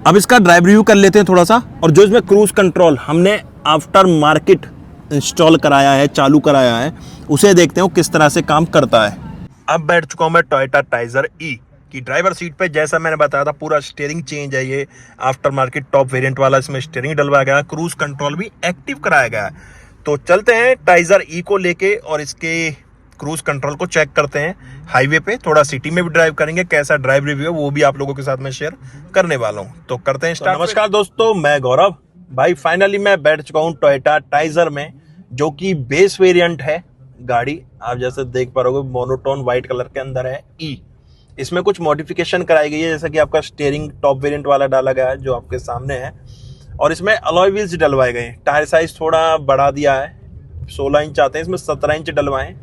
अब इसका drive review कर लेते हैं थोड़ा सा। और जो इसमें क्रूज कंट्रोल हमने आफ्टर मार्केट इंस्टॉल कराया है, चालू कराया है, उसे देखते हैं वो किस तरह से काम करता है। अब बैठ चुका हूं मैं टोयोटा टाइजर ई की ड्राइवर सीट पे। जैसा मैंने बताया था पूरा स्टीयरिंग चेंज है, ये आफ्टर मार्केट टॉप वेरिएंट वाला इसमें स्टीयरिंग डलवाया गया है, क्रूज कंट्रोल भी एक्टिव कराया गया है। तो चलते हैं टाइजर ई को लेके और इसके क्रूज कंट्रोल को चेक करते हैं हाईवे पे, थोड़ा सिटी में भी ड्राइव करेंगे, कैसा ड्राइव रिव्यू है वो भी आप लोगों के साथ में शेयर करने वाला हूं। तो करते हैं स्टार्ट। नमस्कार दोस्तों, मैं गौरव भाई। फाइनली मैं बैठ चुका हूं टोयोटा टाइजर में, जो कि बेस वेरिएंट है गाड़ी। आप जैसे देख पा रहे हो मोनोटोन व्हाइट कलर के अंदर है ई। इसमें कुछ मॉडिफिकेशन कराई गई है, जैसा कि आपका स्टीयरिंग टॉप वेरिएंट वाला डाला गया है जो आपके सामने है, और इसमें अलॉय व्हील्स डलवाए गए हैं। टायर साइज थोड़ा बढ़ा दिया है, 16 इंच आते हैं, इसमें 17 इंच डलवाए।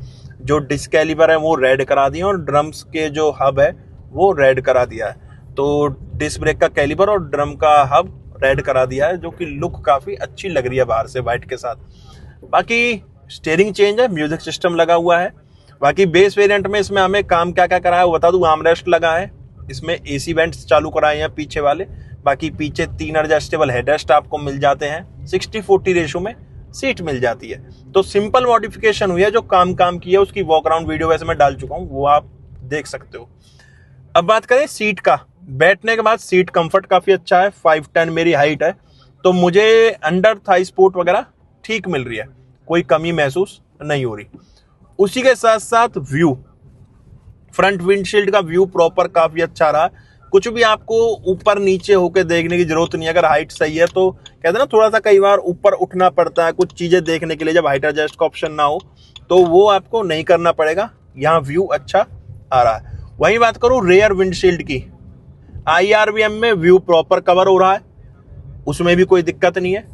जो डिस्क कैलिबर है वो रेड करा दिए और ड्रम्स के जो हब है वो रेड करा दिया है। तो डिस्क ब्रेक का कैलिबर और ड्रम का हब रेड करा दिया है, जो कि लुक काफी अच्छी लग रही है बाहर से व्हाइट के साथ। बाकी स्टीयरिंग चेंज है, म्यूजिक सिस्टम लगा हुआ है। बाकी बेस वेरिएंट में इसमें हमें काम क्या क्या करा है वो बता दूं। आर्मरेस्ट लगा है, इसमें एसी वेंट्स चालू कराए हैं पीछे वाले। बाकी पीछे 3 एडजस्टेबल हेडरेस्ट आपको मिल जाते हैं, 60-40 रेशो में सीट मिल जाती है। तो सिंपल मॉडिफिकेशन हुई है, जो काम की है उसकी वॉक अराउंड वीडियो वैसे मैं डाल चुका हूँ, वो आप देख सकते हो। अब बात करें सीट का, बैठने के बाद सीट कंफर्ट काफी अच्छा है। 5'10" मेरी हाइट है, तो मुझे अंडर थाई सपोर्ट वगैरह ठीक मिल रही है, कोई कमी महसूस नहीं हो रही। उसी के साथ साथ व्यू, फ्रंट विंडशील्ड का व्यू प्रॉपर काफी अच्छा रहा। कुछ भी आपको ऊपर नीचे होकर देखने की जरूरत नहीं है, अगर हाइट सही है तो कहते हैं ना थोड़ा सा कई बार ऊपर उठना पड़ता है कुछ चीजें देखने के लिए, जब हाइट एडजस्ट का ऑप्शन ना हो तो वो आपको नहीं करना पड़ेगा। यहाँ व्यू अच्छा आ रहा है। वहीं बात करूं रेयर विंडशील्ड की, IRVM में व्यू प्रॉपर कवर हो रहा है, उसमें भी कोई दिक्कत नहीं है।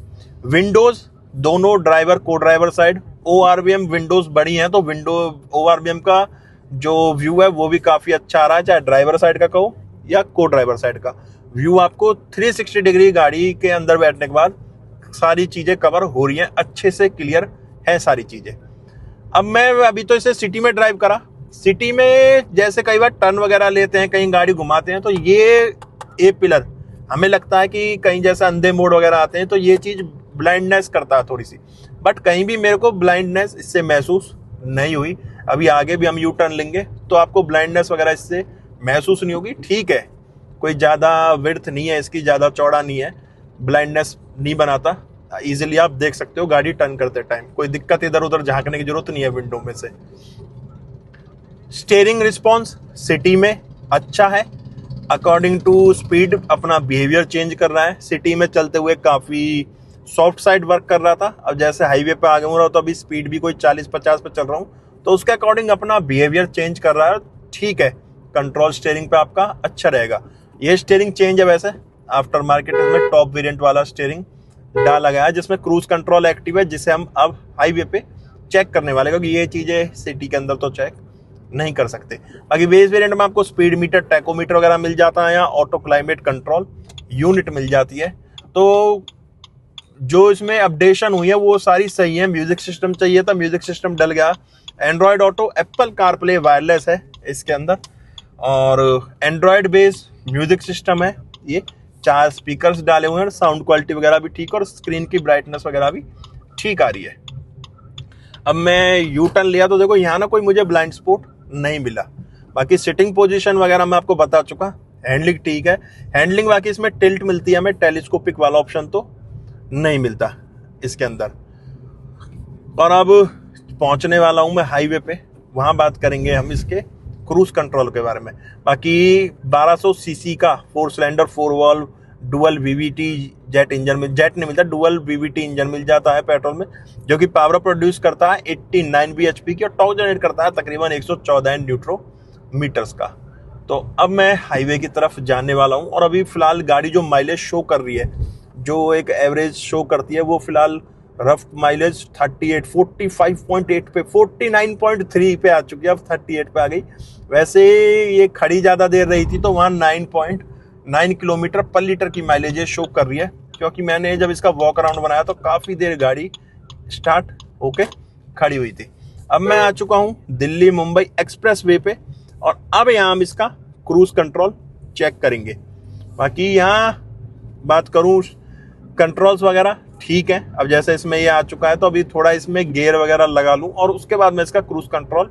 विंडोज दोनों ड्राइवर को ड्राइवर साइड ORVM विंडोज बड़ी हैं, तो विंडो ORVM का जो व्यू है वो भी काफी अच्छा आ रहा है, चाहे ड्राइवर साइड का कहो या को ड्राइवर साइड का व्यू। आपको 360 डिग्री गाड़ी के अंदर बैठने के बाद सारी चीजें कवर हो रही हैं, अच्छे से क्लियर है सारी चीजें। अब मैं अभी तो इसे सिटी में ड्राइव करा। सिटी में जैसे कई बार टर्न वगैरह लेते हैं, कहीं गाड़ी घुमाते हैं, तो ये पिलर हमें लगता है कि कहीं जैसे अंधे मोड़ वगैरह आते हैं तो ये चीज ब्लाइंडनेस करता है थोड़ी सी, बट कहीं भी मेरे को ब्लाइंडनेस इससे महसूस नहीं हुई। अभी आगे भी हम यू टर्न लेंगे तो आपको ब्लाइंडनेस वगैरह इससे महसूस नहीं होगी। ठीक है, कोई ज़्यादा विड्थ नहीं है इसकी, ज़्यादा चौड़ा नहीं है, ब्लाइंडनेस नहीं बनाता, इजीली आप देख सकते हो गाड़ी टर्न करते टाइम, कोई दिक्कत इधर उधर झांकने की जरूरत नहीं है विंडो में से। स्टीयरिंग रिस्पॉन्स सिटी में अच्छा है, अकॉर्डिंग टू स्पीड अपना बिहेवियर चेंज कर रहा है। सिटी में चलते हुए काफ़ी सॉफ्ट साइड वर्क कर रहा था, अब जैसे हाईवे पे आ गया हूँ तो अभी स्पीड भी कोई 40-50 पे चल रहा हूँ, तो उसके अकॉर्डिंग अपना बिहेवियर चेंज कर रहा है। ठीक है, कंट्रोल स्टीयरिंग पे आपका अच्छा रहेगा। ये स्टीयरिंग चेंज है वैसे आफ्टर मार्केट में टॉप वेरिएंट वाला स्टीयरिंग डाला गया है, जिसमें क्रूज कंट्रोल एक्टिव है, जिसे हम अब हाईवे पे चेक करने वाले, क्योंकि ये चीजें सिटी के अंदर तो चेक नहीं कर सकते। बाकी बेस वेरिएंट में आपको स्पीड मीटर, टैकोमीटर वगैरह मिल जाता है, या ऑटो क्लाइमेट कंट्रोल यूनिट मिल जाती है। तो जो इसमें अपडेशन हुई है वो सारी सही है। म्यूजिक सिस्टम चाहिए था, म्यूजिक सिस्टम डल गया। Android auto, Apple CarPlay wireless है इसके अंदर, और एंड्रॉयड बेस्ड म्यूजिक सिस्टम है। ये 4 स्पीकर्स डाले हुए हैं, साउंड क्वालिटी वगैरह भी ठीक, और स्क्रीन की ब्राइटनेस वगैरह भी ठीक आ रही है। अब मैं यू टर्न लिया तो देखो यहाँ ना कोई मुझे ब्लाइंड स्पॉट नहीं मिला। बाकी सिटिंग पोजीशन वगैरह मैं आपको बता चुका। हैंडलिंग ठीक है, हैंडलिंग बाकी इसमें टिल्ट मिलती है हमें, टेलीस्कोपिक वाला ऑप्शन तो नहीं मिलता इसके अंदर। और अब पहुंचने वाला हूं मैं हाईवे पे, वहां बात करेंगे हम इसके क्रूज कंट्रोल के बारे में। बाकी 1200 सीसी का 4 cylinder 4 valve dual VVT jet engine में, जेट नहीं मिलता, डुअल VVT इंजन मिल जाता है पेट्रोल में, जो कि पावर प्रोड्यूस करता है 89 bhp की, और टॉर्क जनरेट करता है तकरीबन 114 न्यूट्रोमीटर्स का। तो अब मैं हाईवे की तरफ जाने वाला हूं, और अभी फिलहाल गाड़ी जो माइलेज शो कर रही है, जो एक एवरेज शो करती है, वो फिलहाल रफ माइलेज 38, 45.8 पे, 49.3 पे आ चुकी है, अब 38 पे आ गई। वैसे ये खड़ी ज़्यादा देर रही थी तो वहाँ 9.9 किलोमीटर पर लीटर की माइलेज शो कर रही है, क्योंकि मैंने जब इसका वॉक अराउंड बनाया तो काफ़ी देर गाड़ी स्टार्ट होके खड़ी हुई थी। अब मैं आ चुका हूँ दिल्ली मुंबई एक्सप्रेस वे पे, और अब यहाँ हम इसका क्रूज कंट्रोल चेक करेंगे। बाकी यहाँ बात करूं कंट्रोल्स वगैरह ठीक है। अब जैसे इसमें ये आ चुका है तो अभी थोड़ा इसमें गियर वगैरह लगा लूं और उसके बाद मैं इसका क्रूज कंट्रोल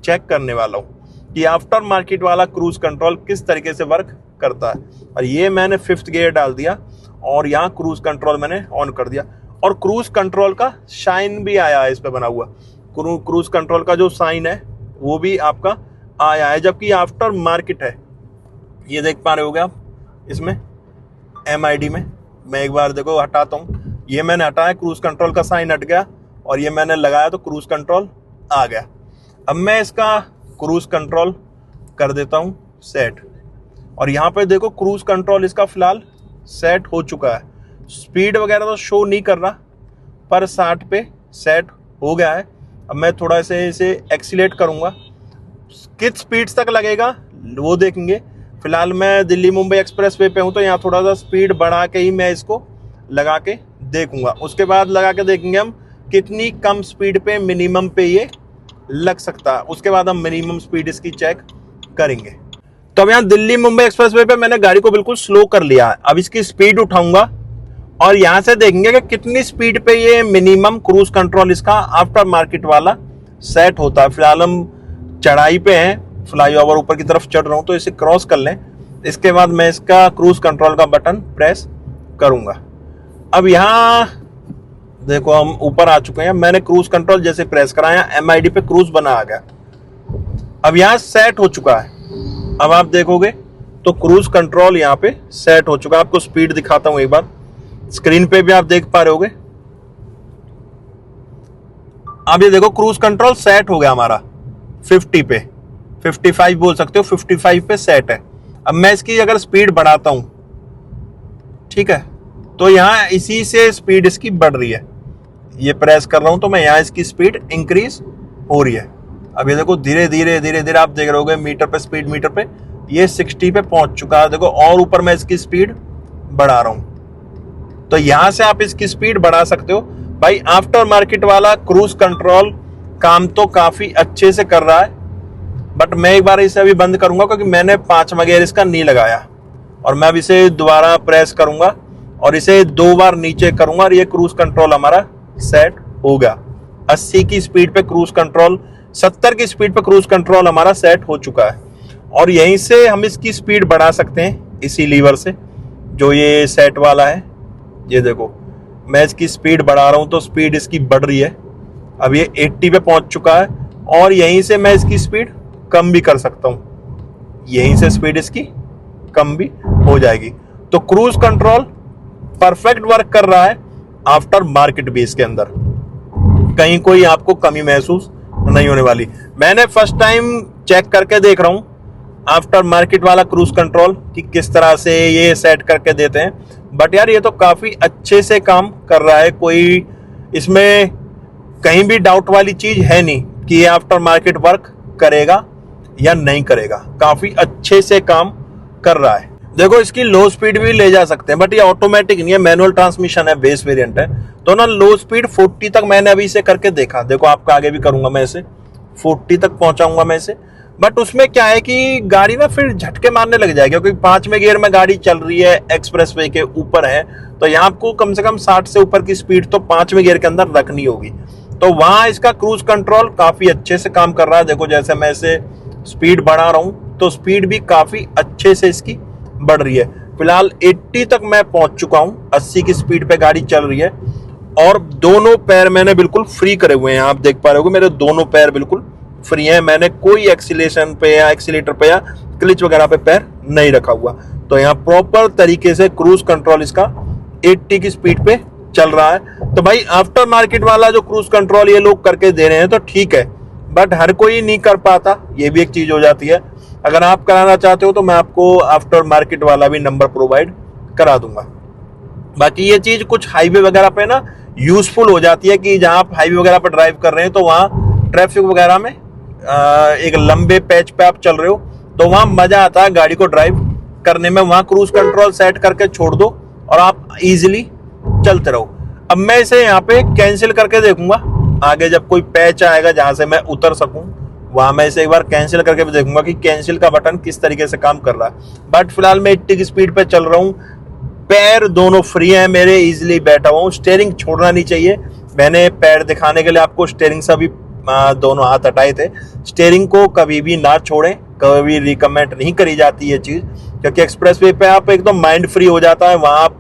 चेक करने वाला हूं कि आफ्टर मार्केट वाला क्रूज कंट्रोल किस तरीके से वर्क करता है। और ये मैंने 5th गियर डाल दिया और यहाँ क्रूज कंट्रोल मैंने ऑन कर दिया और क्रूज कंट्रोल का शाइन भी आया है इस पे बना हुआ। क्रूज कंट्रोल का जो साइन है वो भी आपका आया है, जबकि आफ्टर मार्केट है। ये देख पा रहे होगे आप इसमें MID में। मैं एक बार देखो हटाता हूँ, ये मैंने हटाया, क्रूज कंट्रोल का साइन हट गया और ये मैंने लगाया तो क्रूज कंट्रोल आ गया। अब मैं इसका क्रूज कंट्रोल कर देता हूँ सेट और यहाँ पे देखो क्रूज कंट्रोल इसका फिलहाल सेट हो चुका है। स्पीड वगैरह तो शो नहीं कर रहा पर 60 पे सेट हो गया है। अब मैं थोड़ा इसे एक्सीलेट करूँगा, किस स्पीड तक लगेगा वो देखेंगे। फिलहाल मैं दिल्ली मुंबई एक्सप्रेस वे पे हूँ तो यहाँ थोड़ा सा स्पीड बढ़ा के ही मैं इसको लगा के देखूंगा। उसके बाद लगा के देखेंगे हम कितनी कम स्पीड पे मिनिमम पे ये लग सकता है। उसके बाद हम मिनिमम स्पीड इसकी चेक करेंगे। तो अब यहाँ दिल्ली मुंबई एक्सप्रेस वे पे मैंने गाड़ी को बिल्कुल स्लो कर लिया है। अब इसकी स्पीड उठाऊंगा और यहाँ से देखेंगे कि कितनी स्पीड पे ये मिनिमम क्रूज कंट्रोल इसका आफ्टर मार्केट वाला सेट होता है। फिलहाल हम चढ़ाई पे हैं, फ्लाईओवर ऊपर की तरफ चढ़ रहा हूँ तो इसे क्रॉस कर लें। इसके बाद मैं इसका क्रूज कंट्रोल का बटन प्रेस करूंगा। अब यहाँ देखो हम ऊपर आ चुके हैं। मैंने क्रूज कंट्रोल जैसे प्रेस कराया MID पे क्रूज बना आ गया। अब यहाँ सेट हो चुका है। अब आप देखोगे तो क्रूज कंट्रोल यहाँ पे सेट हो चुका है। आपको स्पीड दिखाता हूं एक बार, स्क्रीन पे भी आप देख पा रहे होगे। अब ये देखो क्रूज कंट्रोल सेट हो गया हमारा 50 पे, 55 बोल सकते हो, 55 पे सेट है। अब मैं इसकी अगर स्पीड बढ़ाता हूं, ठीक है, तो यहां इसी से स्पीड इसकी बढ़ रही है। ये प्रेस कर रहा हूं तो मैं यहां इसकी स्पीड इंक्रीज हो रही है। अब ये देखो धीरे धीरे धीरे धीरे आप देख रहे होगे मीटर पे, स्पीड मीटर पे ये 60 पे पहुंच चुका है। देखो और ऊपर मैं इसकी स्पीड बढ़ा रहा हूं तो यहां से आप इसकी स्पीड बढ़ा सकते हो। भाई आफ्टर मार्केट वाला क्रूज कंट्रोल काम तो काफी अच्छे से कर रहा है, बट मैं एक बार इसे अभी बंद करूंगा क्योंकि मैंने 5वां गियर इसका नहीं लगाया। और मैं अब इसे दोबारा प्रेस करूंगा और इसे 2 बार नीचे करूंगा और ये क्रूज कंट्रोल हमारा सेट हो गया। 80 की स्पीड पे क्रूज कंट्रोल, 70 की स्पीड पे क्रूज कंट्रोल हमारा सेट हो चुका है। और यहीं से हम इसकी स्पीड बढ़ा सकते हैं इसी लीवर से, जो ये सेट वाला है। ये देखो मैं इसकी स्पीड बढ़ा रहा हूं तो स्पीड इसकी बढ़ रही है। अब ये 80 पे पहुंच चुका है और यहीं से मैं इसकी स्पीड कम भी कर सकता हूं। यहीं से स्पीड इसकी कम भी हो जाएगी। तो क्रूज कंट्रोल परफेक्ट वर्क कर रहा है आफ्टर मार्केट भी। इसके अंदर कहीं कोई आपको कमी महसूस नहीं होने वाली। मैंने फर्स्ट टाइम चेक करके देख रहा हूं आफ्टर मार्केट वाला क्रूज कंट्रोल कि किस तरह से ये सेट करके देते हैं, बट यार ये तो काफी अच्छे से काम कर रहा है। कोई इसमें कहीं भी डाउट वाली चीज है नहीं कि ये आफ्टर मार्केट वर्क करेगा या नहीं करेगा। काफी अच्छे से काम कर रहा है। देखो इसकी लो स्पीड भी ले जा सकते हैं, बट ये ऑटोमेटिक नहीं है, मैनुअल ट्रांसमिशन है, बेस वेरिएंट है। तो ना लो स्पीड 40 तक मैंने अभी इसे करके देखा। देखो आपका आगे भी करूंगा मैं इसे, 40 तक पहुंचाऊंगा मैं इसे। बट उसमें क्या है कि गाड़ी ना फिर झटके मारने लग जाएगी क्योंकि 5वें गियर में गाड़ी चल रही है, एक्सप्रेस वे के ऊपर है। तो यहाँ आपको कम से कम 60 से ऊपर की स्पीड तो 5वें गियर के अंदर रखनी होगी। तो वहां इसका क्रूज कंट्रोल काफी अच्छे से काम कर रहा है। देखो जैसे मैं इसे स्पीड बढ़ा रहा हूं तो स्पीड भी काफी अच्छे से इसकी बढ़ रही है। फिलहाल 80 तक मैं पहुंच चुका हूं, 80 की स्पीड पे गाड़ी चल रही है और दोनों पैर मैंने बिल्कुल फ्री करे हुए हैं। आप देख पा रहे हो मेरे दोनों पैर बिल्कुल फ्री हैं। मैंने कोई एक्सीलेशन पे या एक्सीलेटर पे या क्लिच वगैरह पे पैर नहीं रखा हुआ। तो यहाँ प्रॉपर तरीके से क्रूज कंट्रोल इसका 80 की स्पीड पे चल रहा है। तो भाई आफ्टर मार्केट वाला जो क्रूज कंट्रोल ये लोग करके दे रहे हैं तो ठीक है, बट हर कोई नहीं कर पाता, ये भी एक चीज हो जाती है। अगर आप कराना चाहते हो तो मैं आपको आफ्टर मार्केट वाला भी नंबर प्रोवाइड करा दूंगा। बाकी ये चीज कुछ हाईवे वगैरह पे ना यूजफुल हो जाती है कि जहां आप हाईवे वगैरह पर ड्राइव कर रहे हैं तो वहां ट्रैफिक वगैरह में एक लंबे पैच पे आप चल रहे हो तो वहां मजा आता है गाड़ी को ड्राइव करने में। वहां क्रूज कंट्रोल सेट करके छोड़ दो और आप इजीली चलते रहो। अब मैं इसे यहाँ पे कैंसिल करके देखूंगा, आगे जब कोई पैच आएगा जहां से मैं उतर सकूं वहां मैं इसे एक बार कैंसिल करके भी देखूंगा कि कैंसिल का बटन किस तरीके से काम कर रहा है। बट फिलहाल मैं 80 की स्पीड पे चल रहा हूँ, पैर दोनों फ्री हैं मेरे, इजीली बैठा हुआ हूँ। स्टेयरिंग छोड़ना नहीं चाहिए। मैंने पैर दिखाने के लिए आपको स्टेयरिंग से भी दोनों हाथ हटाए थे। स्टेयरिंग को कभी भी ना छोड़ें, कभी रिकमेंड नहीं करी जाती ये चीज़, क्योंकि एक्सप्रेसवे पे आप एकदम माइंड फ्री हो जाता है, वहाँ आप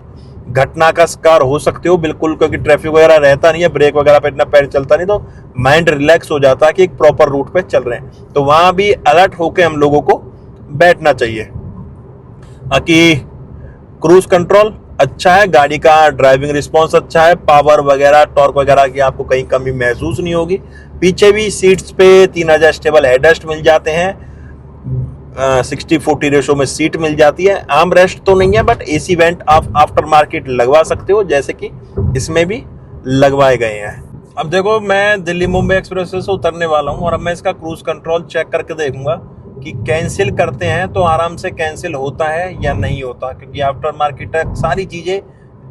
घटना का शिकार हो सकते हो बिल्कुल, क्योंकि ट्रैफिक वगैरह रहता नहीं है, ब्रेक वगैरह पे इतना पैर चलता नहीं, तो माइंड रिलैक्स हो जाता है कि एक प्रॉपर रूट पे चल रहे हैं। तो वहाँ भी अलर्ट होकर हम लोगों को बैठना चाहिए। बाकी क्रूज कंट्रोल अच्छा है, गाड़ी का ड्राइविंग रिस्पॉन्स अच्छा है, पावर वगैरह टॉर्क वगैरह की आपको कहीं कमी महसूस नहीं होगी। पीछे भी सीट्स पे 3 एडजस्टेबल हेडरेस्ट मिल जाते हैं, 60-40 रेशो में सीट मिल जाती है। आर्म रेस्ट तो नहीं है, बट एसी वेंट आप आफ्टर मार्केट लगवा सकते हो, जैसे कि इसमें भी लगवाए गए हैं। अब देखो, मैं दिल्ली मुंबई एक्सप्रेसवे से उतरने वाला हूँ और अब मैं इसका क्रूज कंट्रोल चेक करके देखूंगा कि कैंसिल करते हैं तो आराम से कैंसिल होता है या नहीं होता, क्योंकि आफ्टर मार्केट सारी चीज़ें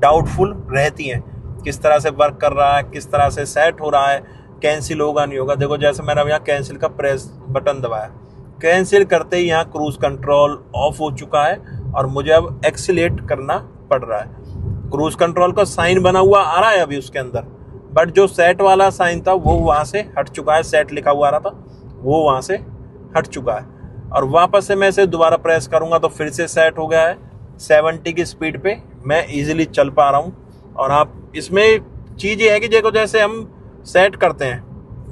डाउटफुल रहती हैं, किस तरह से वर्क कर रहा है, किस तरह से सेट हो रहा है, कैंसिल होगा नहीं होगा। देखो, जैसे मैंने अब यहाँ कैंसिल का प्रेस बटन दबाया, कैंसिल करते ही यहाँ क्रूज कंट्रोल ऑफ हो चुका है और मुझे अब एक्सीलेट करना पड़ रहा है। क्रूज कंट्रोल का साइन बना हुआ आ रहा है अभी उसके अंदर, बट जो सेट वाला साइन था वो वहाँ से हट चुका है, सेट लिखा हुआ आ रहा था वो वहाँ से हट चुका है। और वापस से मैं इसे दोबारा प्रेस करूँगा तो फिर से सेट हो गया है। 70 की स्पीड पे मैं इजीली चल पा रहा हूँ। और आप इसमें चीज़ ये है कि देखो, जैसे हम सेट करते हैं,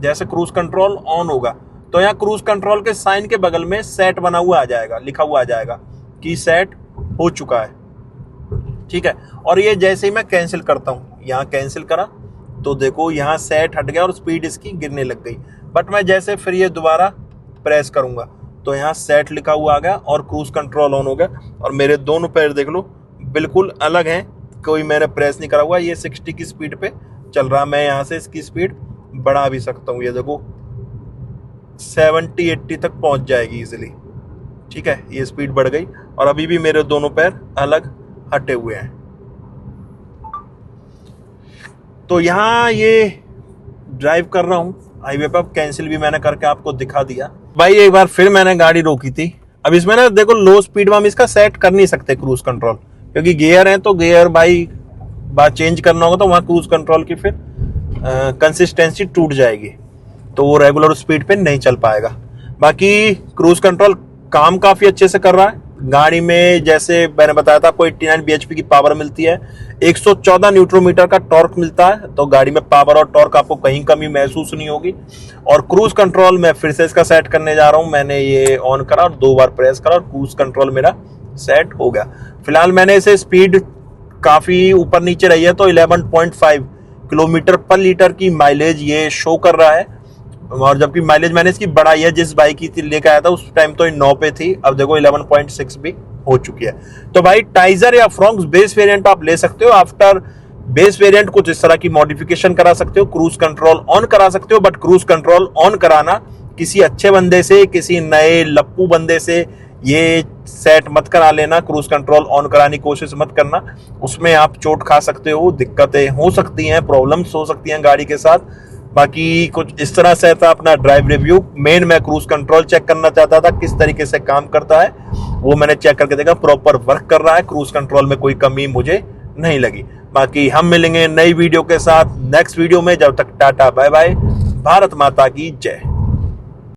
जैसे क्रूज कंट्रोल ऑन होगा तो यहाँ क्रूज कंट्रोल के साइन के बगल में सेट बना हुआ आ जाएगा, लिखा हुआ आ जाएगा कि सेट हो चुका है, ठीक है। और ये जैसे ही मैं कैंसिल करता हूँ, यहाँ कैंसिल करा तो देखो यहाँ सेट हट गया और स्पीड इसकी गिरने लग गई। बट मैं जैसे फिर ये दोबारा प्रेस करूँगा तो यहाँ सेट लिखा हुआ आ गया और क्रूज कंट्रोल ऑन हो गया। और मेरे दोनों पैर देख लो बिल्कुल अलग हैं, कोई मैंने प्रेस नहीं करा हुआ। ये 60 की स्पीड पे चल रहा है, मैं यहाँ से इसकी स्पीड बढ़ा भी सकता हूँ। ये देखो 70-80 तक पहुँच जाएगी इजीली, ठीक है। ये स्पीड बढ़ गई और अभी भी मेरे दोनों पैर अलग हटे हुए हैं। तो यहाँ ये ड्राइव कर रहा हूँ हाईवे पर, कैंसिल भी मैंने करके आपको दिखा दिया। भाई एक बार फिर मैंने गाड़ी रोकी थी। अब इसमें ना देखो, लो स्पीड में हम इसका सेट कर नहीं सकते क्रूज कंट्रोल, क्योंकि गियर है तो गियर भाई बात चेंज करना होगा तो वहाँ क्रूज कंट्रोल की फिर कंसिस्टेंसी टूट जाएगी, तो वो रेगुलर स्पीड पे नहीं चल पाएगा। बाकी क्रूज कंट्रोल काम काफ़ी अच्छे से कर रहा है। गाड़ी में जैसे मैंने बताया था आपको 89 bhp की पावर मिलती है, 114 न्यूट्रन मीटर का टॉर्क मिलता है, तो गाड़ी में पावर और टॉर्क आपको कहीं कमी महसूस नहीं होगी। और क्रूज कंट्रोल मैं फिर से इसका सेट करने जा रहा हूँ। मैंने ये ऑन करा और 2 बार प्रेस करा और क्रूज कंट्रोल मेरा सेट हो गया। फिलहाल मैंने इसे स्पीड काफ़ी ऊपर नीचे रही है, तो 11.5 किलोमीटर पर लीटर की माइलेज ये शो कर रहा है। और जबकि माइलेज मैंने इसकी बढ़ाई है, जिस बाइक की लेकर आया था उस टाइम तो 9 पे थी, अब देखो 11.6 भी हो चुकी है। तो भाई टाइजर या फ्रॉन्क्स बेस वेरिएंट आप ले सकते हो। आफ्टर बेस वेरिएंट कुछ इस तरह की मॉडिफिकेशन करा सकते हो, क्रूज कंट्रोल ऑन करा सकते हो। बट क्रूज कंट्रोल ऑन कराना किसी अच्छे बंदे से, किसी नए लप्पू बंदे से ये सेट मत करा लेना। क्रूज कंट्रोल ऑन कराने की कोशिश मत करना, उसमें आप चोट खा सकते हो, दिक्कतें हो सकती हैं, प्रॉब्लम्स हो सकती हैं गाड़ी के साथ। बाकी कुछ इस तरह से था अपना ड्राइव रिव्यू। मेन मैं क्रूज कंट्रोल चेक करना चाहता था किस तरीके से काम करता है, वो मैंने चेक करके देखा, प्रॉपर वर्क कर रहा है। क्रूज कंट्रोल में कोई कमी मुझे नहीं लगी। बाकी हम मिलेंगे नई वीडियो के साथ नेक्स्ट वीडियो में। जब तक टाटा बाय बाय, भारत माता की जय।